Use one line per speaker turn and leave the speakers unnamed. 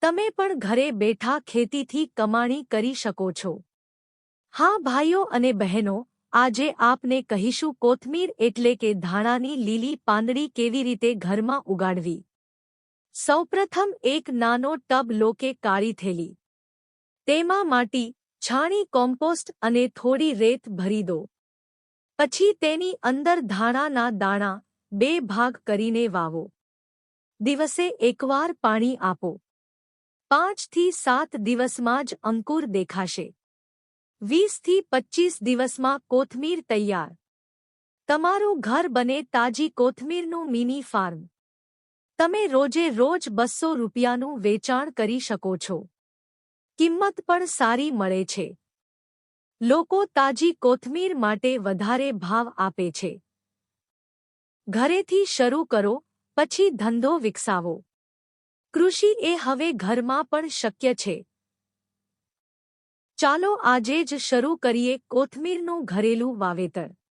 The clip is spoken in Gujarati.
તમે પણ ઘરે બેઠા ખેતીથી કમાણી કરી શકો છો। હા ભાઈઓ અને બહેનો, આજે આપને કહીશું કોથમીર એટલે કે ધાણાની લીલી પાંદડી કેવી રીતે ઘરમાં ઉગાડવી। સૌપ્રથમ એક નાનો ટબ લો કે કાળી થેલી, તેમાં માટી, છાણી, કોમ્પોસ્ટ અને થોડી રેત ભરી દો। પછી તેની અંદર ધાણાના દાણા 2 ભાગ કરીને વાવો। દિવસે એકવાર પાણી આપો। 5 થી 7 દિવસમાં જ અંકુર દેખાશે। 20 થી 25 દિવસમાં કોથમીર તૈયાર। તમારું ઘર બને તાજી કોથમીરનું મિની ફાર્મ। તમે રોજે રોજ 200 રૂપિયાનું વેચાણ કરી શકો છો। કિંમત પણ સારી મળે છે। લોકો તાજી કોથમીર માટે વધારે ભાવ આપે છે। ઘરેથી શરૂ કરો, પછી ધંધો વિકસાવો। કૃષિ એ હવે ઘરમાં પણ શક્ય છે। ચાલો આજે જ શરૂ કરીએ કોથમીરનું ઘરેલું વાવેતર।